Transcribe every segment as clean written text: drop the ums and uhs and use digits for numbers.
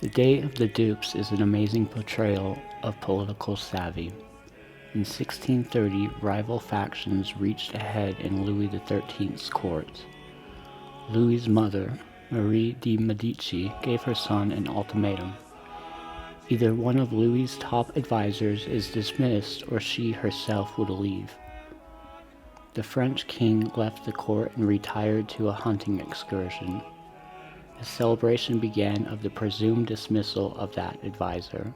The Day of the Dupes is an amazing portrayal of political savvy. In 1630, rival factions reached a head in Louis XIII's court. Louis's mother, Marie de Medici, gave her son an ultimatum. Either one of Louis's top advisors is dismissed or she herself would leave. The French king left the court and retired to a hunting excursion. The celebration began of the presumed dismissal of that advisor.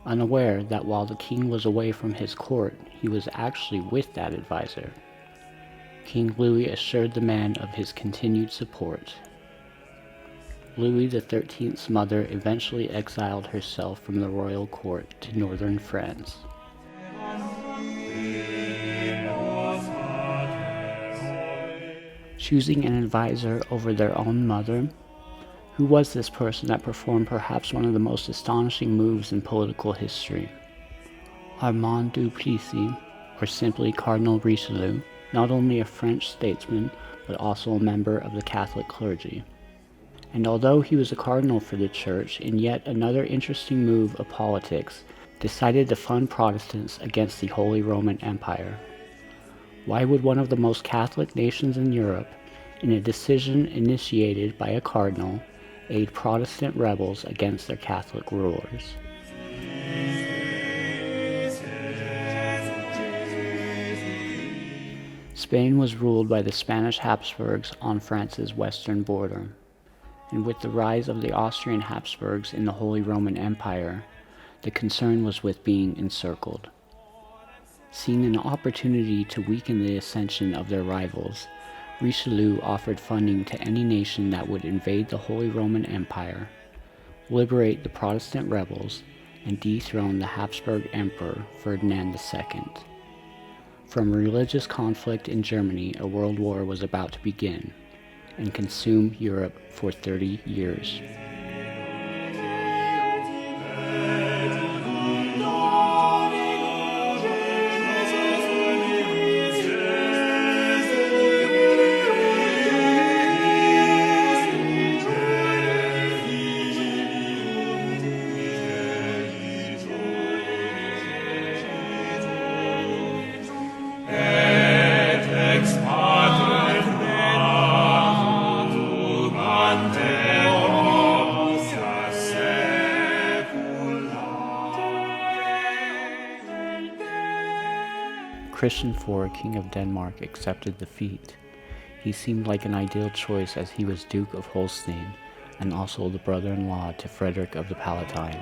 Unaware that while the king was away from his court, he was actually with that advisor. King Louis assured the man of his continued support. Louis XIII's mother eventually exiled herself from the royal court to northern France. Choosing an advisor over their own mother? Who was this person that performed perhaps one of the most astonishing moves in political history? Armand du Plessis, or simply Cardinal Richelieu, not only a French statesman, but also a member of the Catholic clergy. And although he was a cardinal for the church, in yet another interesting move of politics, decided to fund Protestants against the Holy Roman Empire. Why would one of the most Catholic nations in Europe, in a decision initiated by a cardinal, aid Protestant rebels against their Catholic rulers? Spain was ruled by the Spanish Habsburgs on France's western border, and with the rise of the Austrian Habsburgs in the Holy Roman Empire, the concern was with being encircled. Seeing an opportunity to weaken the ascension of their rivals, Richelieu offered funding to any nation that would invade the Holy Roman Empire, liberate the Protestant rebels, and dethrone the Habsburg Emperor Ferdinand II. From religious conflict in Germany, a world war was about to begin and consume Europe for 30 years. Christian IV, King of Denmark, accepted defeat. He seemed like an ideal choice as he was Duke of Holstein and also the brother-in-law to Frederick of the Palatine.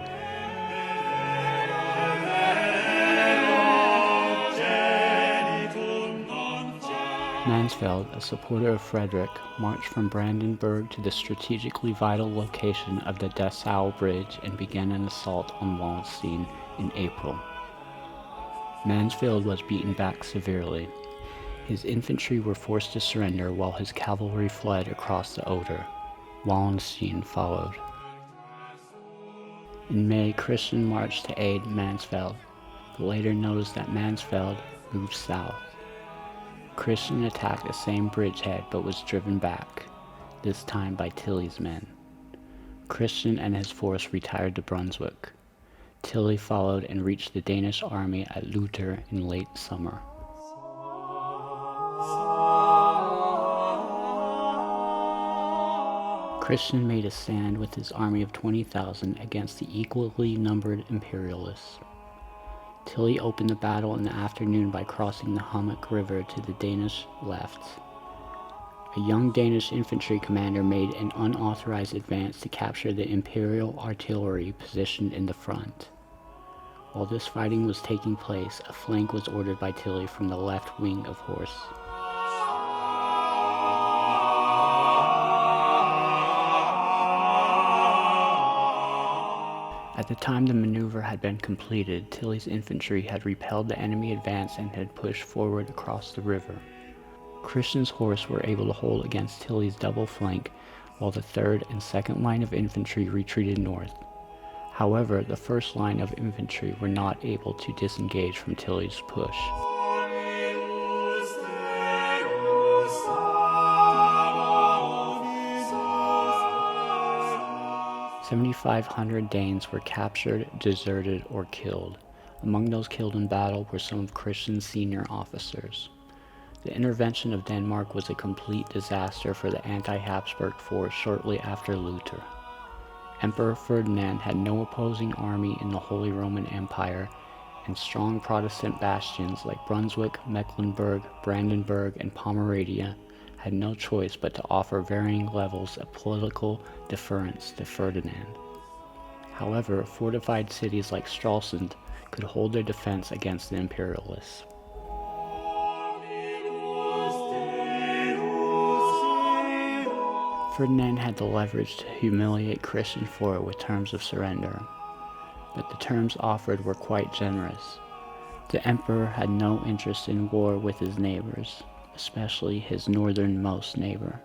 Mansfeld, a supporter of Frederick, marched from Brandenburg to the strategically vital location of the Dessau Bridge and began an assault on Wallenstein in April. Mansfeld was beaten back severely. His infantry were forced to surrender while his cavalry fled across the Oder. Wallenstein followed. In May, Christian marched to aid Mansfeld, but later noticed that Mansfeld moved south. Christian attacked the same bridgehead but was driven back, this time by Tilly's men. Christian and his force retired to Brunswick. Tilly followed and reached the Danish army at Lutter in late summer. Christian made a stand with his army of 20,000 against the equally numbered imperialists. Tilly opened the battle in the afternoon by crossing the Hummock River to the Danish left. A young Danish infantry commander made an unauthorized advance to capture the imperial artillery positioned in the front. While this fighting was taking place, a flank was ordered by Tilly from the left wing of horse. At the time the maneuver had been completed, Tilly's infantry had repelled the enemy advance and had pushed forward across the river. Christian's horse were able to hold against Tilly's double flank, while the third and second line of infantry retreated north. However, the first line of infantry were not able to disengage from Tilly's push. 7,500 Danes were captured, deserted, or killed. Among those killed in battle were some of Christian's senior officers. The intervention of Denmark was a complete disaster for the anti-Habsburg force shortly after Lutter. Emperor Ferdinand had no opposing army in the Holy Roman Empire, and strong Protestant bastions like Brunswick, Mecklenburg, Brandenburg, and Pomerania had no choice but to offer varying levels of political deference to Ferdinand. However, fortified cities like Stralsund could hold their defense against the imperialists. Ferdinand had the leverage to humiliate Christian for it with terms of surrender, but the terms offered were quite generous. The emperor had no interest in war with his neighbors, especially his northernmost neighbor.